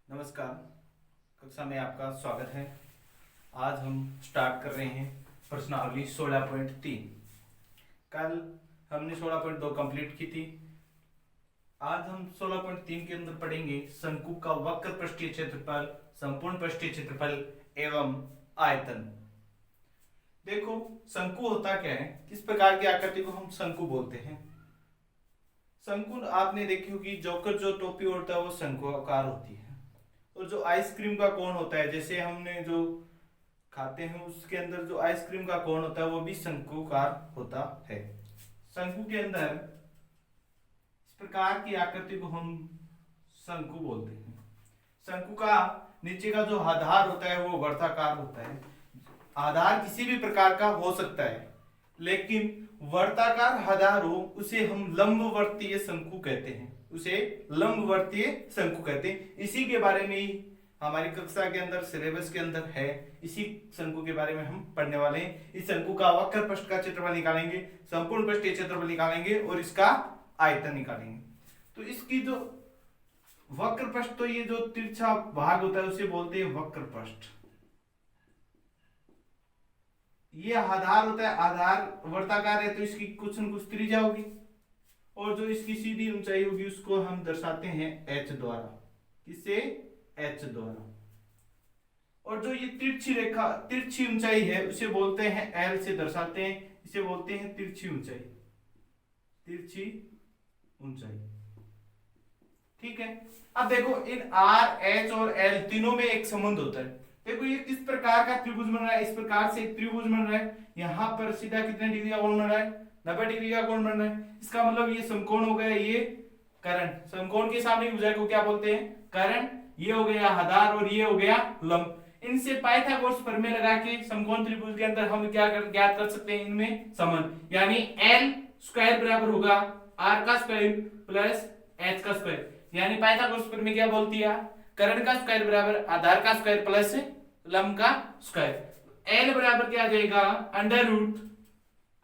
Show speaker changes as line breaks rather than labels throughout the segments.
नमस्कार। कक्षा में आपका स्वागत है। आज हम स्टार्ट कर रहे हैं प्रश्नावली 16.3। कल हमने 16.2 कंप्लीट की थी। आज हम 16.3 के अंदर पढ़ेंगे शंकु का वक्र पृष्ठीय क्षेत्रफल, संपूर्ण पृष्ठीय क्षेत्रफल एवं आयतन। देखो, शंकु होता क्या है, किस प्रकार की आकृति को हम शंकु बोलते हैं। शंकु आपने देखी होगी, जोकर जो टोपी ओढ़ता है वो शंकुआकार होती है। और जो आइसक्रीम का कोन होता है, जैसे हमने जो खाते हैं उसके अंदर जो आइसक्रीम का कोन होता है वो भी शंकुकार होता है। शंकु के अंदर इस प्रकार की आकृति को हम शंकु बोलते हैं। शंकु का नीचे का जो आधार होता है वो वर्ताकार होता है। आधार किसी भी प्रकार का हो सकता है, लेकिन वर्ताकार आधार हो उसे हम लंबवर्तीय शंकु कहते हैं। उसे लंबवर्तीय शंकु कहते हैं। इसी के बारे में ही हमारी कक्षा के अंदर सिलेबस के अंदर है। इसी शंकु के बारे में हम पढ़ने वाले हैं। इस शंकु का वक्र पृष्ठ का क्षेत्रफल निकालेंगे, संपूर्ण पृष्ठीय क्षेत्रफल निकालेंगे और इसका आयतन निकालेंगे। तो इसकी जो वक्र पृष्ठ, तो ये जो तिरछा भाग होता है उसे बोलते हैं वक्र पृष्ठ। ये आधार होता है, आधार वर्ताकार है तो इसकी कुछ न कुछ त्रिज्या होगी, और जो इसकी सीधी ऊंचाई होगी उसको हम दर्शाते हैं h द्वारा। किससे? h द्वारा। और जो ये तिरछी रेखा, तिरछी ऊंचाई है उसे बोलते हैं l से दर्शाते हैं। इसे बोलते हैं तिरछी ऊंचाई। तिरछी ऊंचाई, ठीक है। अब देखो, इन r, h और l तीनों में एक संबंध होता है। देखो, ये किस प्रकार का त्रिभुज बन रहा है। इस प्रकार से एक त्रिभुज बन रहा है। यहाँ पर सीधा कितने डिग्री का कोण बन रहा है? 90 डिग्री का कोण बन रहा है। इसका मतलब ये समकोण हो गया, ये कर्ण। समकोण के सामने भुजा को क्या बोलते हैं? कर्ण। ये हो गया आधार और ये हो गया लंब। इनसे पाइथागोरस प्रमेय लगा के समकोण त्रिभुज के अंदर हम क्या ज्ञात कर सकते हैं? इनमें संबंध, यानी एल स्क्वायर बराबर होगा आर का स्क्वायर प्लस एच का स्क्वायर। यानी पाइथागोरस प्रमेय क्या बोलती है? कर्ण का स्क्वायर बराबर आधार का स्क्वायर प्लस लंब का स्क्वायर। एल बराबर क्या आ जाएगा? अंडर रूट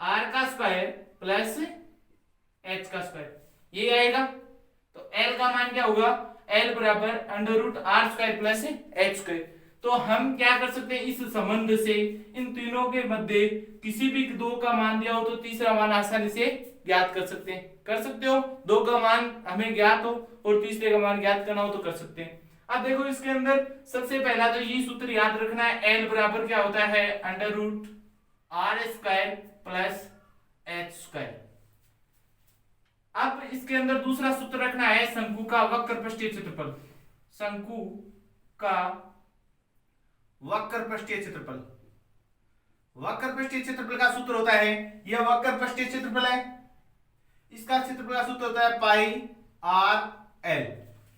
आर का स्क्वायर प्लस एच का स्क्वायर, ये आएगा। तो एल का मान क्या होगा? एल बराबर under root R square plus H square. तो हम क्या कर सकते हैं? इस संबंध से इन तीनों के मध्य किसी भी दो का मान दिया हो तो तीसरा मान आसानी से ज्ञात कर सकते हैं। कर सकते हो? दो का मान हमें ज्ञात हो और तीसरे का मान ज्ञात करना हो तो कर सकते हैं। अब देखो, इसके अंदर सबसे पहला तो ये सूत्र याद रखना है। एल बराबर क्या होता है? Under root R square plus H square. अब इसके अंदर दूसरा सूत्र रखना है शंकु का वक्र पृष्ठीय क्षेत्रफल। शंकु का वक्र पृष्ठीय क्षेत्रफल। वक्र पृष्ठीय क्षेत्रफल का सूत्र होता है, यह वक्र पृष्ठीय क्षेत्रफल है, इसका क्षेत्रफल का सूत्र होता है पाई आर एल।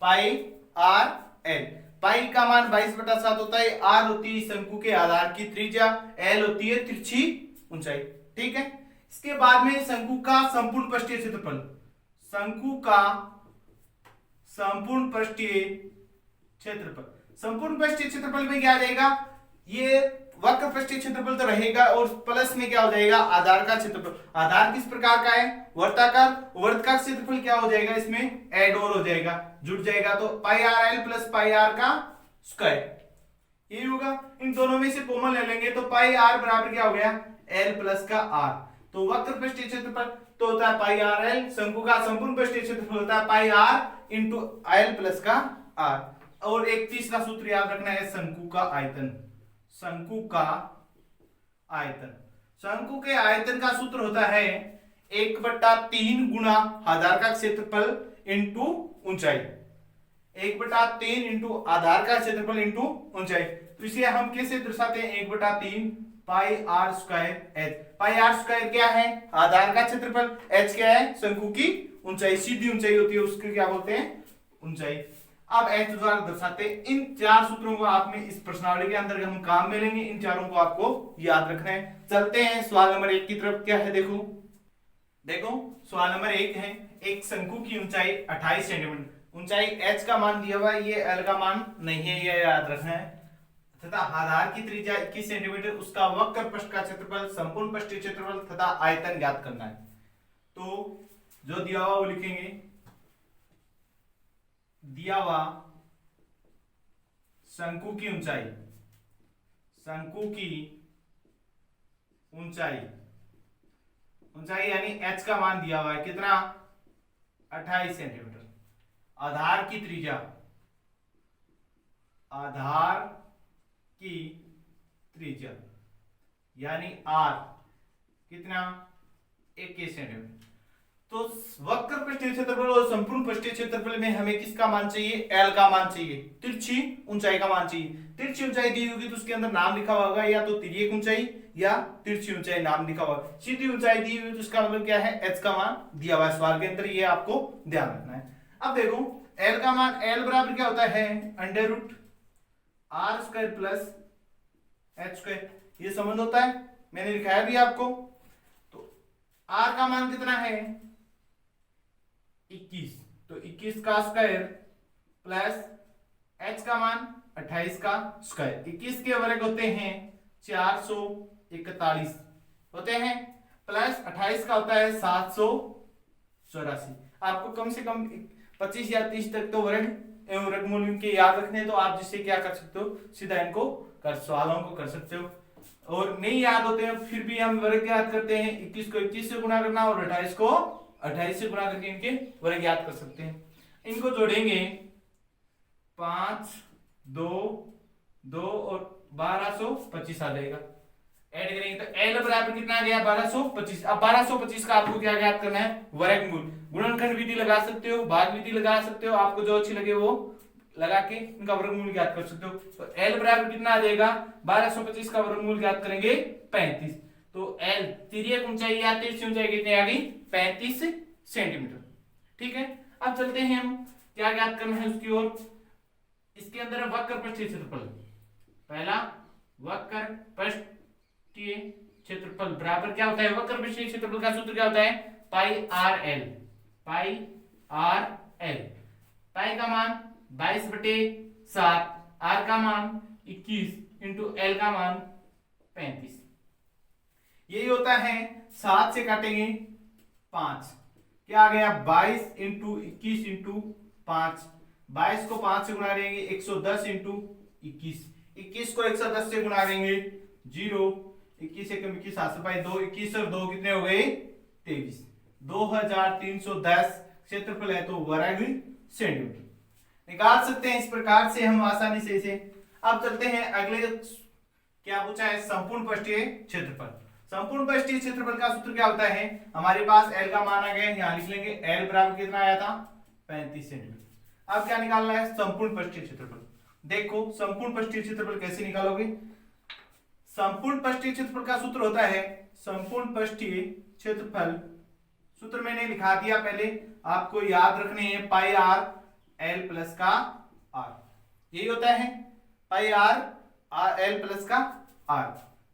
पाई आर एल। पाई का मान 22/7 होता है। आर होती है शंकु के आधार की त्रिज्या, एल होती है तिरछी ऊंचाई, ठीक है। इसके बाद में शंकु का संपूर्ण पृष्ठीय क्षेत्रफल। शंकु का संपूर्ण पृष्ठीय क्षेत्रफल। संपूर्ण पृष्ठीय क्षेत्रफल में क्या आ जाएगा? ये वक्र पृष्ठीय क्षेत्रफल तो रहेगा और प्लस में क्या हो जाएगा? आधार का क्षेत्रफल। आधार किस प्रकार का है? वर्ताकार। वर्त का क्षेत्रफल क्या हो जाएगा? इसमें ऐड और हो जाएगा, जुड़ जाएगा, तो pi r l plus pi r का स्क्वायर, ये होगा। इन दोनों में से कॉमन ले लेंगे तो पाई आर बराबर क्या हो गया? एल प्लस का आर। तो वक्र पृष्ठीय क्षेत्रफल तो होता है पाई आर एल। शंकु का संपूर्ण पृष्ठीय क्षेत्रफल होता है पाई आर इंटू एल प्लस का आर। और एक तीसरा सूत्र याद रखना है, शंकु का आयतन। शंकु का आयतन। शंकु के आयतन का सूत्र होता है 1/3 गुणा आधार का क्षेत्रफल इंटू ऊंचाई। 1/3 इंटू आधार का क्षेत्रफल इंटू ऊंचाई। तो इसे हम कैसे दर्शाते हैं? 1/3 pi r square h. Pi r square क्या है? आधार का क्षेत्रफल। एच क्या है? शंकु की ऊंचाई, सीधी ऊंचाई होती है, उसको क्या बोलते हैं? ऊंचाई। अब एच द्वारा दर्शाते हैं। इन चार सूत्रों को आप में इस प्रश्नावली के अंदर हम काम में लेंगे। इन चारों को आपको याद रखना है। चलते हैं सवाल नंबर 1 की तरफ। क्या है? देखो देखो, सवाल नंबर 1 है, एक शंकु की ऊंचाई 28 सेंटीमीटर। ऊंचाई h का मान दिया हुआ है, ये l का मान नहीं है, ये याद रखना है। तथा आधार की त्रिज्या 21 सेंटीमीटर, उसका वक्र पृष्ठ का क्षेत्रफल, संपूर्ण पृष्ठीय क्षेत्रफल तथा आयतन ज्ञात करना है। तो जो दिया हुआ वो लिखेंगे। दिया हुआ शंकु की ऊंचाई, शंकु की ऊंचाई, ऊंचाई यानी h का मान दिया हुआ है कितना, 28 सेंटीमीटर। आधार की त्रिज्या, आधार की त्रिज्या यानी r कितना, 21 सेंटीमीटर। तो वक्र पृष्ठीय क्षेत्रफल और संपूर्ण पृष्ठीय क्षेत्रफल में हमें किसका मान चाहिए, L का मान चाहिए, तिरछी ऊंचाई का मान चाहिए। तिरछी ऊंचाई दी होगी तो उसके अंदर नाम लिखा हुआ होगा, या तो तिर्यक ऊंचाई या तिरछी ऊंचाई नाम लिखा हुआ। सीधी ऊंचाई दी हुई तो उसका मतलब क्या है, h का मान दिया हुआ है सवाल के अंदर, ये आपको ध्यान रखना है। अब देखो L का मान, L बराबर क्या होता है, under root r square plus h square, ये संबंध होता है, मैंने लिखाया भी आपको। तो r का मान कितना है, 21, तो 21 का स्क्वायर प्लस h का मान 28 का स्क्वायर। 21 के वर्ग होते हैं 441 होते हैं, प्लस 28 का होता है 784। आपको कम से कम 25 या 30 तक तो वर्ग एवं वर्गमूल इनके याद रखने, तो आप जिससे क्या कर सकते हो, सीधा इनको सवालों को कर सकते हो। और नहीं याद होते हैं फिर भी हम वर्ग याद करते हैं, 21 को 21 से गुणा करना और 28 को 28 से गुणा करके इनके वर्ग याद कर सकते हैं। इनको जोड़ेंगे 5 2 2 और 1225 आ जाएगा। ऐड करेंगे तो L बराबर कितना आ गया, 1225। अब 1225 का आपको क्या याद करना है, वर्गमूल। गुणनखंड विधि लगा सकते हो, भाग विधि लगा सकते हो, आपको जो अच्छी लगे वो लगा के इनका वर्गमूल ज्ञात कर सकते हो। तो L बराबर कितना आ जाएगा, 1225 का वर्गमूल ज्ञात करेंगे 35। तो L तिर्यक ऊंचाई या तिरछी ऊंचाई कितनी आ गई, 35 सेंटीमीटर। ठीक है, अब चलते हैं हम क्या ज्ञात करना है उसकी ओर। इसके अंदर है वक्र पृष्ठीय क्षेत्रफल। पहला वक्र पृष्ठीय क्षेत्रफल बराबर क्या होता है, वक्र पृष्ठीय क्षेत्रफल का सूत्र क्या होता है, पाई आर एल। पाई आर एल, पाई का मान 22/7, आर का मान 21 इंटू एल का मान 35। यही होता है, 7 से काटेंगे 5, क्या आ गया 22 इंटू 21 इंटू 5। 22 को 5 से गुणा करेंगे 110 इंटू 21। 21 को 110 से गुणा करेंगे 0। 21 से 21 हाथ से पाई 2, 21 और 2 कितने हो गए 23। 2310 क्षेत्रफल है तो वर्ग सेंटीमीटर निकाल सकते हैं इस प्रकार से हम आसानी से इसे। अब चलते हैं अगले, क्या पूछा है, संपूर्ण पृष्ठीय क्षेत्रफल। संपूर्ण पृष्ठीय क्षेत्रफल का सूत्र क्या होता है, हमारे पास L का मान आ गया, यहां लिख लेंगे L बराबर कितना आया था, 35 सेंटीमीटर। अब क्या निकालना है, संपूर्ण पृष्ठीय क्षेत्रफल। देखो संपूर्ण पृष्ठीय क्षेत्रफल कैसे निकालोगे, संपूर्ण पृष्ठीय क्षेत्रफल का सूत्र होता है, संपूर्ण पृष्ठीय क्षेत्रफल सूत्र मैंने लिखा दिया पहले, आपको याद रखने हैं, पाई आर एल प्लस का आर, यही होता है पाई आर एल प्लस का आर।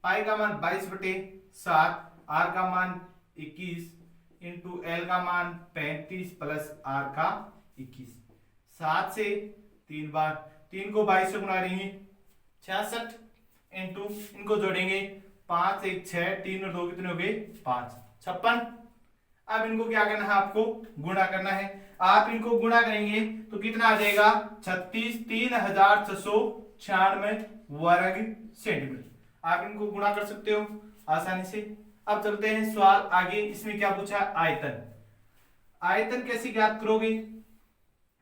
पाई का मान 22/7, आर का मान 21 इंटू एल का मान 35 प्लस आर का 21। 7 से 3 बार, 3 को 22 से गुणा करेंगे 66 इंटू इनको जोड़ेंगे 5 1 6, 3 और 2 कितने हो गए 5, 56। अब इनको क्या करना है, आपको गुणा करना है। आप इनको गुणा करेंगे तो कितना आ जाएगा 36,3696 वर्ग सेंटीमीटर। आप इनको गुणा कर सकते हो आसानी से। अब चलते हैं सवाल आगे, इसमें क्या पूछा, आयतन। आयतन कैसे ज्ञात करोगे,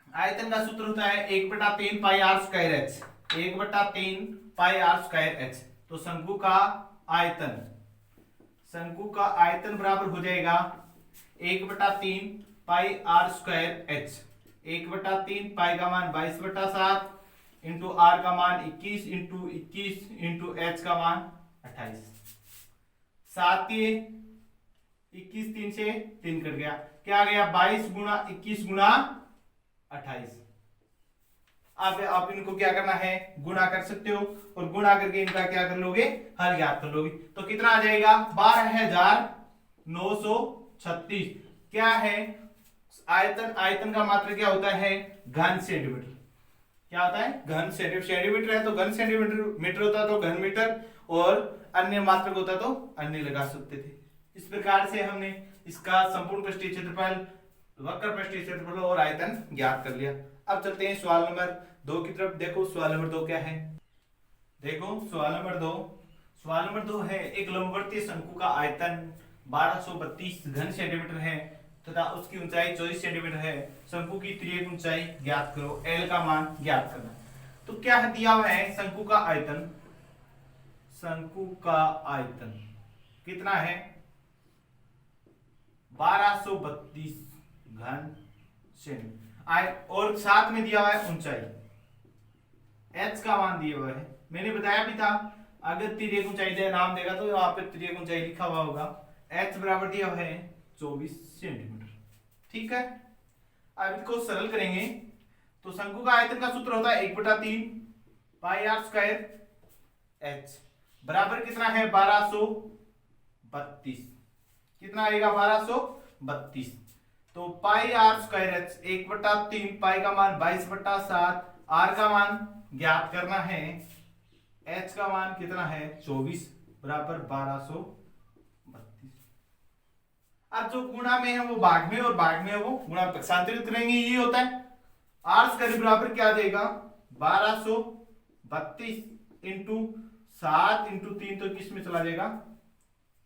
आयतन का सूत्र होता है 1/3 pi r square h, 1/3 pi r square h. तो शंकु का आयतन, शंकु का आयतन बराबर हो जाएगा 1/3 पाई आर स्क्वायर एच। 1/3 पाई का मान 22/7 इंटू आर का मान 21 इंटू 21 इंटू एच का मान 28। 7 21, 3 से 3 कट गया, क्या आ गया 22 गुणा 21 गुणा 28। अब आप इनको क्या करना है, गुणा कर सकते हो और गुणा करके इनका क्या कर लोगे, हल ज्ञात कर लोगे। तो कितना आ जाएगा 12,936। क्या है आयतन, आयतन का मात्रा क्या होता है, घन सेंटीमीटर। क्या होता है, घन सेंटीमीटर। सेंटीमीटर है तो घन सेंटीमीटर, मीटर होता तो घन मीटर, और अन्य मात्रक होता तो अन्य लगा सकते थे। इस प्रकार से हमने इसका संपूर्ण पृष्ठीय क्षेत्रफल, वक्र पृष्ठीय क्षेत्रफल और आयतन ज्ञात कर लिया। अब चलते हैं सवाल नंबर दो की तरफ देखो, सवाल नंबर 2 क्या है? देखो सवाल नंबर 2, सवाल नंबर 2 है एक लंबवर्तीय शंकु का आयतन 1232 घन सेंटीमीटर है तथा उसकी ऊंचाई 24 सेंटीमीटर है। शंकु की तिर्यक ऊंचाई ज्ञात करो, एल का मान ज्ञात करना। तो क्या दिया हुआ है? शंकु का आयतन, शंकु का आयतन कितना है? 1232 घन सेंटीमीटर, और साथ में दिया हुआ है ऊंचाई, h का मान दिया हुआ है। मैंने बताया भी था अगर तिर्यक ऊंचाई दे नाम देगा तो यहाँ पे तिर्यक ऊंचाई लिखा हुआ होगा। h बराबर दिया हुआ है 24 सेंटीमीटर। ठीक है, अब इसको सरल करेंगे तो शंकु का आयतन का सूत्र होता है 1/3 पाई आर स्क्वायर h बराबर कितना है? 1232। कितना आएगा? 1232। तो पाई आर स्क्वायर एच 1/3, पाई का मान 22/7, आर का मान ज्ञात करना है, एच का मान कितना है? 24 बराबर 1232। अब जो गुणा में है वो भाग में और भाग में है वो गुणा में पक्षांतरित करेंगे, ये होता है। आर स्क्वायर बराबर क्या देगा? 1232 इंटू 7 इंटू 3 तो किस में चला जाएगा?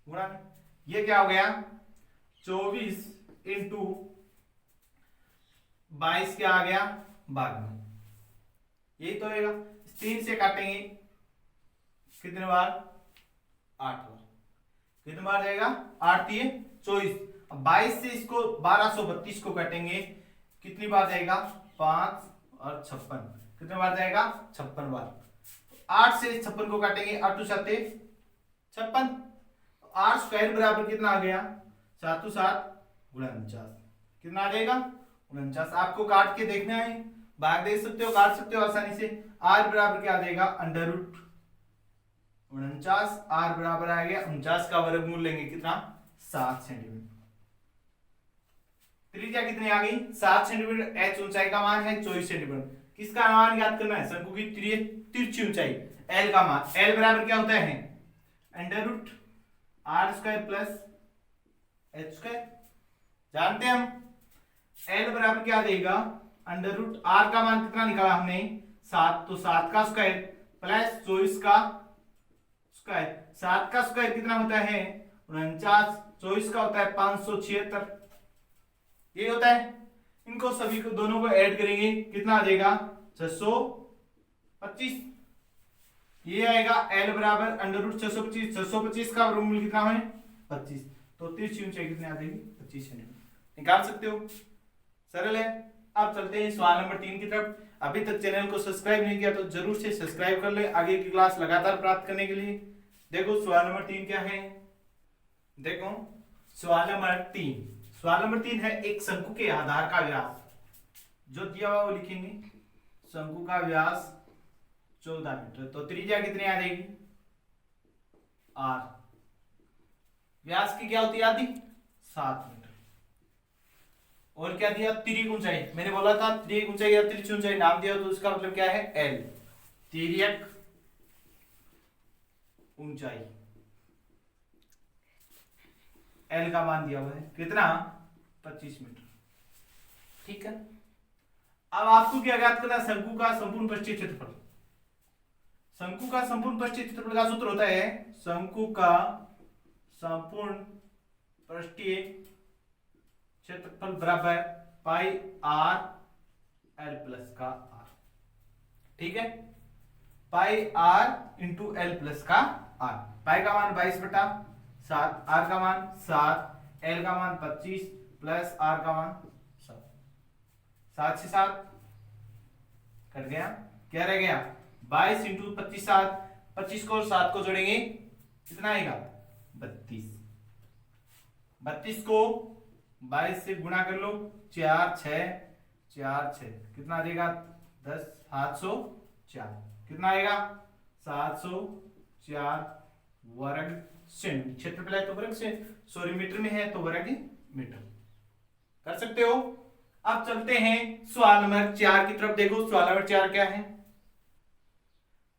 गुणा में। ये क्या हो गया? 24 इंटू 22 क्या आ गया? भाग में। यही तो होगा। 3 से काटेंगे कितने बार? 8 बार। कितने बार जाएगा? 8 3 24। अब 22 से इसको 1232 को काटेंगे, कितनी बार जाएगा? 5 और 56। कितने बार जाएगा? 56 बार। 8 से 56 को काटेंगे, 8 2 7 56। आर स्क्वायर बराबर कितना आ गया? 7 2 7 49। कितना आ जाएगा? 49। आपको काट के देखना है, भाग दे सकते हो, काट सकते हो आसानी से। आर बराबर क्या आ जाएगा? Under root 49। आर बराबर आ गया 49 का वर्गमूल लेंगे कितना? 7 सेंटीमीटर। त्रिज्या कितनी आ गई? 7 सेंटीमीटर। एच ऊंचाई का मान है 24 सेंटीमीटर। किसका मान याद करना है? शंकु की तिरछी ऊंचाई, एल का मान। एल बराबर क्या होता है? Under root R square plus H square. जानते हैं हम एल बराबर क्या देगा? अंडर रूट आर का मान कितना निकाला हमने? 7, तो 7 का स्क्वायर प्लस 24 का स्क्वायर। 7 का स्क्वायर कितना होता है? 49। 24 का होता है 576। ये होता है। इनको सभी को दोनों को ऐड करेंगे, कितना आ जाएगा? 625। ये आएगा एल बराबर अंडर रूट 625। 625 का वर्गमूल कितना है? 25। तो तिरछी ऊंचाई कितनी आ जाएगी? 25 सेंटीमीटर। निकाल सकते हो, सरल है। अब चलते हैं सवाल नंबर 3 की तरफ। अभी तक चैनल को सब्सक्राइब नहीं किया तो जरूर से सब्सक्राइब कर ले आगे की क्लास लगातार प्राप्त करने के लिए। देखो सवाल नंबर 3 क्या है? देखो सवाल नंबर 3, सवाल नंबर 3 है एक शंकु के आधार का व्यास, जो दिया हुआ वो लिखेंगे। शंकु का व्यास 14 मीटर, तो त्रिज्या कितनी आ जाएगी? आर। व्यास की क्या होती है? आधी 7 मीटर। और क्या दिया? तिर्यक ऊंचाई। मैंने बोला था तिर्यक ऊंचाई या तिरछी ऊंचाई नाम दिया तो उसका मतलब क्या है? एल, तिर्यक ऊंचाई। एल का मान दिया हुआ है कितना? 25 मीटर। ठीक है, अब आपको क्या ज्ञात करना? शंकु का संपूर्ण पृष्ठीय क्षेत्रफल। शंकु का संपूर्ण पृष्ठीय क्षेत्रफल का सूत्र होता है शंकु का संपूर्ण पृष्ठीय क्षेत्रफल बराबर पाई आर एल प्लस का आर। ठीक है, पाई आर इंटू एल प्लस का आर। पाई का मान 22/7, आर का मान 7, एल का मान 25 प्लस आर का मान 7। 7 से 7 कट गया, क्या रह गया? 22 इंटू 25 7। 25 को और 7 को जोड़ेंगे कितना आएगा? 32। 32 को 22 से गुणा कर लो, 4 6 4 6 कितना आ जाएगा? 10 704। कितना आएगा? 704 वर्ग सेंटीमीटर। क्षेत्रफल है तो वर्ग से, सॉरी मीटर में है तो वर्ग मीटर। कर सकते हो। अब चलते हैं सवाल नंबर 4 की तरफ। देखो सवाल नंबर 4 क्या है?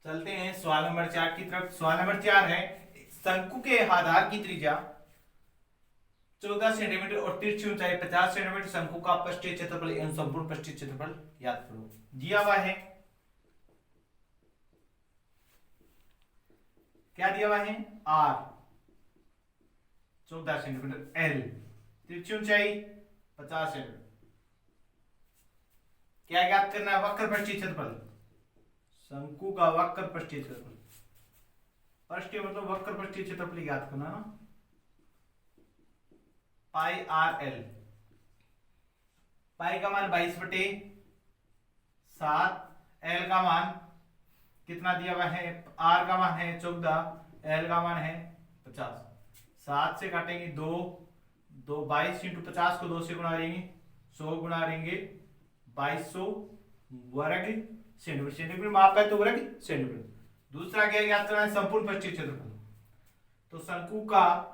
चलते हैं सवाल नंबर 4 की तरफ। सवाल नंबर 4 है शंकु के आधार की त्रिज्या 14 सेंटीमीटर और तिरछी ऊंचाई 50 सेंटीमीटर। शंकु का पृष्ठीय क्षेत्रफल एवं संपूर्ण पृष्ठीय क्षेत्रफल याद करो। दिया हुआ है क्या दिया हुआ है आर 14 सेंटीमीटर, एल तिरछी ऊंचाई 50 सेंटीमीटर। क्या ज्ञात करना है, वक्र पृष्ठीय क्षेत्रफल, शंकु का वक्र पृष्ठीय क्षेत्रफल, पृष्ठीय मतलब वक्र पृष्ठीय क्षेत्रफल ज्ञात करना ना, पाई आर एल। पाई का मान 22/7, एल का मान कितना दिया हुआ है, आर का मान है 14, एल का मान है 50। 7 से काटेंगे 2, 22 × 50 को 2 से गुणा करेंगे, 100 गुणा करेंगे 2200 वर्ग सेंटीमीटर, सेंटीमीटर माप है तो वर्ग सेंटीमीटर। दूसरा क्या याद करना है, संपूर्ण पृष्ठीय क्षेत्रफल। तो शंकु का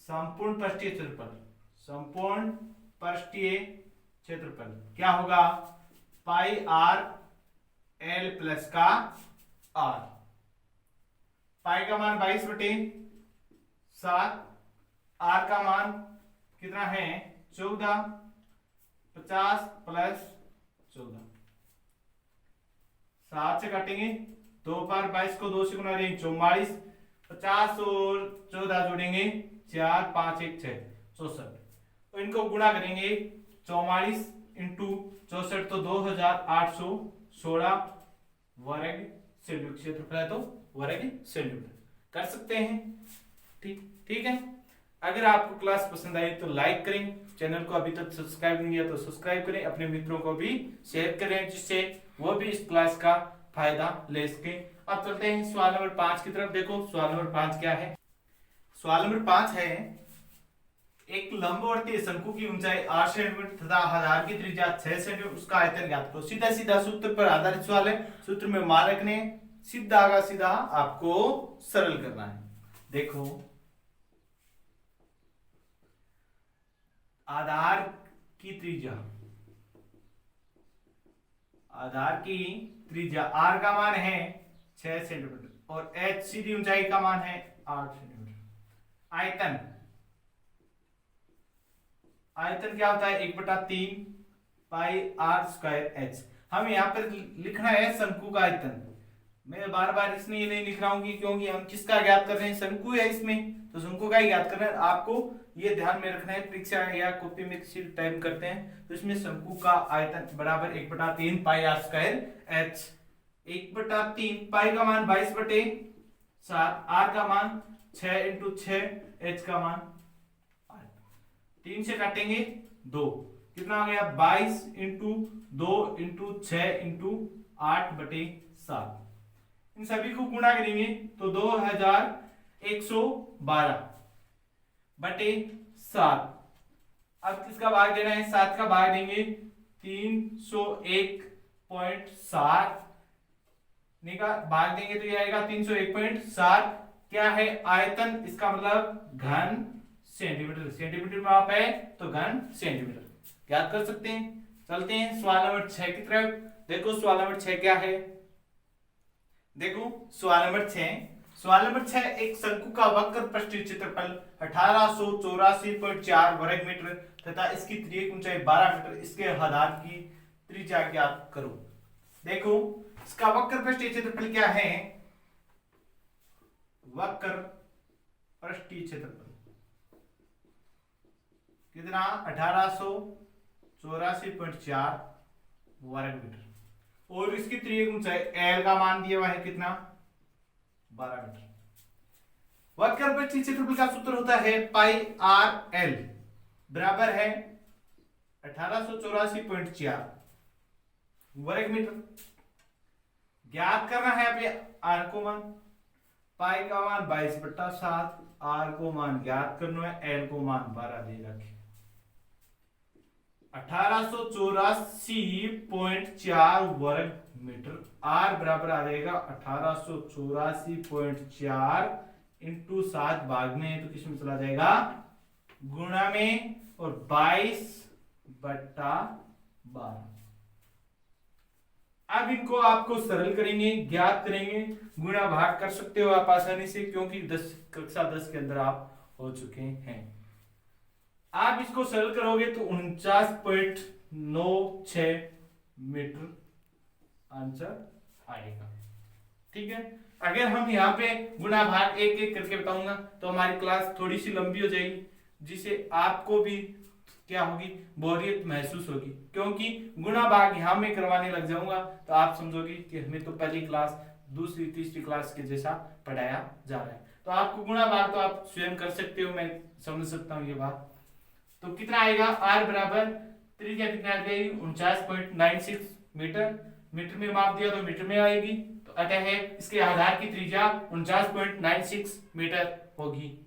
संपूर्ण पृष्ठीय क्षेत्रफल, संपूर्ण पृष्ठीय क्षेत्रफल क्या होगा, पाई आर एल प्लस का आर। पाई का मान 22/7, आर का मान कितना है 14, 50 प्लस 14, 7 से काटेंगे 2 बार 22 को 2 से गुणा करेंगे 44, 50 और 14 जोड़ेंगे 4 5 1 6 64, तो इनको गुणा करेंगे 44 × 64 तो 2816 वर्ग सेंटीमीटर क्षेत्रफल है, तो वर्ग सेंटीमीटर कर सकते हैं। ठीक है। अगर आपको क्लास पसंद आई तो लाइक करें, चैनल को अभी तक सब्सक्राइब नहीं किया तो सब्सक्राइब करें, अपने मित्रों को भी शेयर करें जिससे वो भी इस क्लास का फायदा ले सके। अब चलते हैं सवाल नंबर 5 की तरफ। देखो सवाल नंबर 5 क्या है। सवाल नंबर 5 है, एक लंबवर्तीय शंकु की ऊंचाई 8 सेंटीमीटर तथा आधार की त्रिज्या 6 सेंटीमीटर, उसका आयतन ज्ञात करो। सीधा सीधा सूत्र पर आधारित सवाल है, सूत्र में मान रखने, सीधा का सीधा आपको सरल करना है। देखो आधार की त्रिज्या, आधार की त्रिज्या आर का मान है 6 सेंटीमीटर और एच सीधी ऊंचाई का मान है 8 सेंटीमीटर। आयतन, आयतन क्या होता है 1/3 पाई आर स्क्वायर एच। हम यहाँ पर लिखना है शंकु का आयतन। मैं बार बार इसलिए नहीं लिख रहा हूं क्योंकि हम किसका ज्ञात कर रहे हैं, शंकु है इसमें, तो शंकु का ही ज्ञात करना है। आपको ये ध्यान में रखना है, परीक्षा या कॉपी में किसी टाइम करते हैं तो इसमें शंकु का आयतन बराबर 1/3 पाई आर स्क्वायर एच। 1/3 पाई का मान 22/7, आर का मान 6 × 6, एच का मान 8। 3 से काटेंगे 2, कितना हो गया 22 × 2 × 6 × 8/7। इन सभी को गुणा करेंगे तो 2112/7। अब किसका भाग देना है, 7 का भाग देंगे 301.7 भाग देंगे तो ये आएगा 301.7। क्या है आयतन, इसका मतलब घन सेंटीमीटर, सेंटीमीटर में आप है तो घन सेंटीमीटर याद कर सकते हैं। चलते हैं सवाल नंबर 6 की तरफ। देखो सवाल नंबर 6 क्या है। देखो सवाल नंबर 6, एक शंकु का वक्र पृष्ठीय क्षेत्रफल 1884.4 वर्ग मीटर तथा इसकी त्रिज्या ऊंचाई 12 मीटर, इसके आधार की त्रिज्या ज्ञात करो। देखो इसका वक्र पृष्ठीय क्षेत्रफल क्या है, वक्र पृष्ठीय क्षेत्रफल कितना 1884.4 वर्ग मीटर और इसकी त्रिज्या ऊंचाई एल का मान दिया हुआ है कितना 12 मीटर। वक्र पृष्ठीय क्षेत्रफल का सूत्र होता है पाई आर एल बराबर है 1884.4 वर्ग मीटर। ज्ञात करना है अभी आर को मान, पाई का मान 22/7, आर को मान ज्ञात करना है, एल को मान 12 दे रखे। 1884.4 वर्ग मीटर, आर बराबर आ जाएगा 1884.4 × 7 भाग में तो किसमें चला जाएगा गुणा में और 22/12। अब इनको आपको सरल करेंगे, ज्ञात करेंगे, गुणा भाग कर सकते हो आप आसानी से क्योंकि कक्षा 10 के अंदर आप हो चुके हैं। आप इसको सरल करोगे तो 49.96 मीटर आंसर आएगा। ठीक है। अगर हम यहाँ पे गुणा भाग एक एक करके बताऊंगा तो हमारी क्लास थोड़ी सी लंबी हो जाएगी, जिसे आपको भी क्या होगी, बोरियत महसूस होगी, क्योंकि गुणा भाग यहाँ में करवाने लग जाऊंगा तो आप समझोगे कि हमें तो पहली क्लास दूसरी तीसरी क्लास के जैसा पढ़ाया जा रहा है। तो आपको गुणा भाग तो आप स्वयं कर सकते हो, मैं समझ सकता हूँ ये बात। तो कितना आएगा, आर बराबर त्रिज्या कितना आ गई 49.96 मीटर, मीटर में माप दिया तो मीटर में आएगी, तो अतः है इसके आधार की त्रिज्या 49.96 मीटर होगी।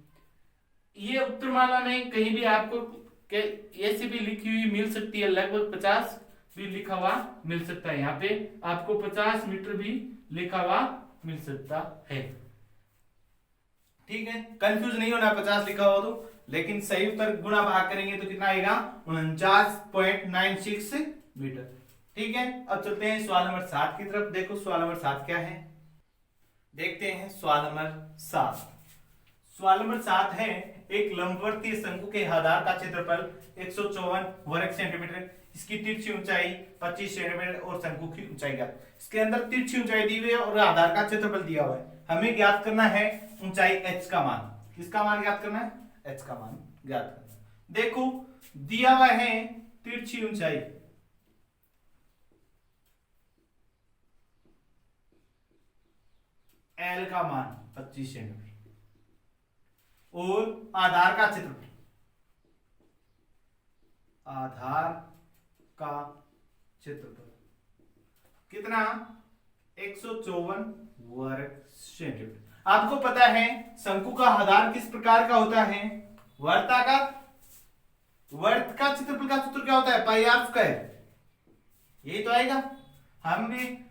ये उत्तरमाला में कहीं भी आपको ऐसे भी लिखी हुई मिल सकती है, लगभग 50 भी लिखा हुआ मिल सकता है, यहाँ पे आपको 50 मीटर भी लिखा हुआ मिल सकता है। ठीक है, कंफ्यूज नहीं होना 50 लिखा हो तो, लेकिन सही उत्तर गुणा भाग करेंगे तो कितना आएगा 49.96 मीटर। ठीक है, अब चलते हैं सवाल नंबर 7 की तरफ। देखो सवाल नंबर 7 क्या है, देखते हैं सवाल नंबर 7। सवाल नंबर 7 है, एक लंबवर्तीय शंकु के आधार का क्षेत्रफल 154 वर्ग सेंटीमीटर, इसकी तिरछी ऊंचाई 25 सेंटीमीटर और शंकु की ऊंचाई ज्ञात। इसके अंदर तिरछी ऊंचाई दी हुई है और आधार का क्षेत्रफल दिया हुआ है। हमें ज्ञात करना है ऊंचाई h का मान। किसका मान ज्ञात करना है, h का मान ज्ञात करना है। देखो दिया हुआ है तिरछी ऊंचाई, L का मान 25 सेंटीमीटर और आधार का क्षेत्रफल, आधार का क्षेत्रफल कितना 154 वर्ग सेंटीमीटर। आपको पता है शंकु का आधार किस प्रकार का होता है, वर्ताकार। वर्त का क्षेत्रफल का सूत्र क्या होता है, पाई आर स्क्वायर, यही तो आएगा। हमने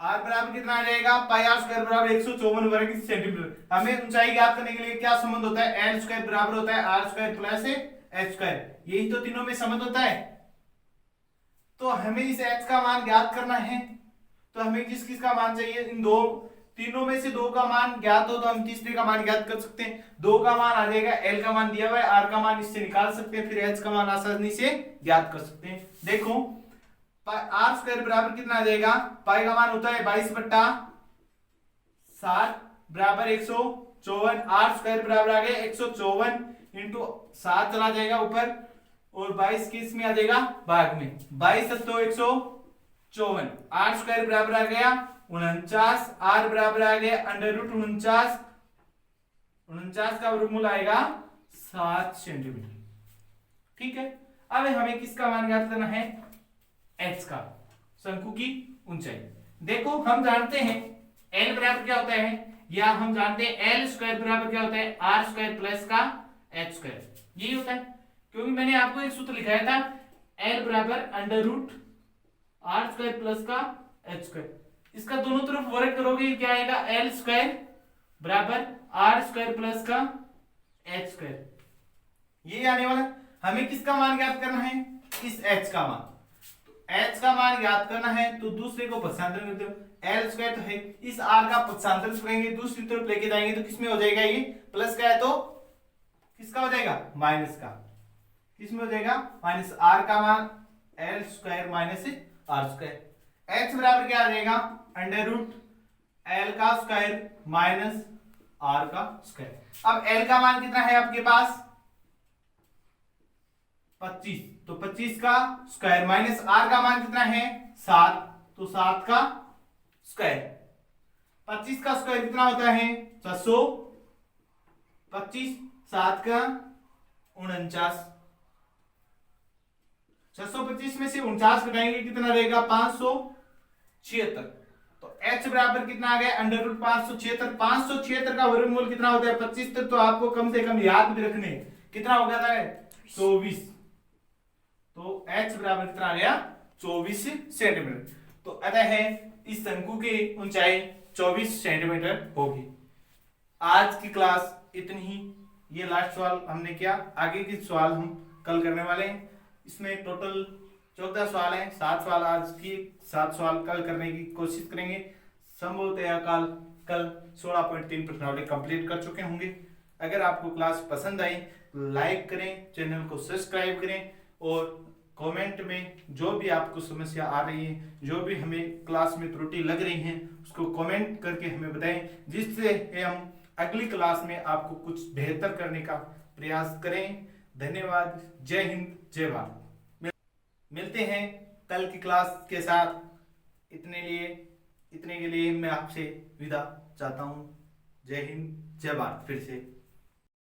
आर बराबर कितना आ जाएगा, पाई आर स्क्वायर बराबर 154 वर्ग सेंटीमीटर। हमें ऊंचाई ज्ञात करने के लिए क्या संबंध होता है, एल स्क्वायर बराबर होता है R square plus H square, यही तो तीनों में संबंध होता है। तो हमें इस एच का मान ज्ञात करना है, तो हमें किस किस का मान चाहिए, इन दो तीनों में से दो का मान ज्ञात हो तो हम तीसरे का मान ज्ञात कर सकते हैं। दो का मान आ जाएगा, एल का मान दिया हुआ है, आर का मान इससे निकाल सकते हैं, फिर एच का मान आसानी से ज्ञात कर सकते हैं। देखो आर स्क्वायर बराबर कितना आ जाएगा, पाई का मान होता है 22/7 बराबर 154, आर स्क्वायर बराबर आ गया 154 इंटू 7 चला जाएगा ऊपर और 22 किस में आ जाएगा, भाग में, 22 तो 154, आर स्क्वायर बराबर आ गया 49, आर बराबर आ गया अंडर रूट 49, 49 का वर्गमूल आएगा 7 सेंटीमीटर। ठीक है, अब हमें किसका मान ज्ञात करना है, h का, शंकु की ऊंचाई। देखो हम जानते हैं l बराबर क्या होता है, या हम जानते हैं एल स्क्वायर बराबर क्या होता है, आर स्क्वायर प्लस का एच स्क्वायर, यही होता है। क्योंकि मैंने आपको एक सूत्र लिखाया था, l बराबर under root R square plus का एच स्क्वायर, इसका दोनों तरफ वर्ग करोगे क्या आएगा, एल स्क्वायर बराबर आर स्क्वायर प्लस का एच स्क्वायर, ये आने वाला। हमें किसका मान ज्ञात करना है, इस h का मान। h का मान ज्ञात करना है तो दूसरे को पक्षांतर करते हो, एल स्क्वायर तो है, इस r का पक्षांतर करेंगे दूसरी तरफ लेके जाएंगे तो किसमें हो जाएगा, ये प्लस का है तो किसका हो जाएगा, माइनस का, किसमें हो जाएगा, माइनस r का मान L square minus R square. h बराबर क्या आ जाएगा, अंडर रूट एल का स्क्वायर माइनस आर का स्क्वायर। अब l का मान कितना है आपके पास 25, तो 25 का स्क्वायर माइनस r का मान कितना है 7, तो 7 का स्क्वायर। 25 का स्क्वायर कितना होता है 625, 7 का 49, 625 में से 49 घटाएंगे कितना रहेगा 576, तो h बराबर कितना आ गया अंडर रूट 576। 576 का वर्गमूल कितना होता है 25 तक, तो आपको कम से कम याद भी रखने कितना हो गया था 24, तो h बराबर कितना आ गया 24 सेंटीमीटर। तो अतः है इस शंकु की ऊंचाई 24 सेंटीमीटर होगी। आज की क्लास इतनी ही, ये लास्ट सवाल हमने किया, आगे के सवाल हम कल करने वाले हैं। इसमें टोटल 14 सवाल हैं, 7 सवाल आज की, 7 सवाल कल करने की कोशिश करेंगे। संभवतः कल 16.3 प्रश्नावली कंप्लीट कर चुके होंगे। अगर आपको क्लास पसंद आई लाइक करें, चैनल को सब्सक्राइब करें और कमेंट में जो भी आपको समस्या आ रही है, जो भी हमें क्लास में त्रुटि लग रही है, उसको कमेंट करके हमें बताएं, जिससे हम अगली क्लास में आपको कुछ बेहतर करने का प्रयास करें। धन्यवाद। जय हिंद, जय भारत। मिलते हैं कल की क्लास के साथ। इतने के लिए मैं आपसे विदा चाहता हूँ। जय हिंद, जय भारत। फिर से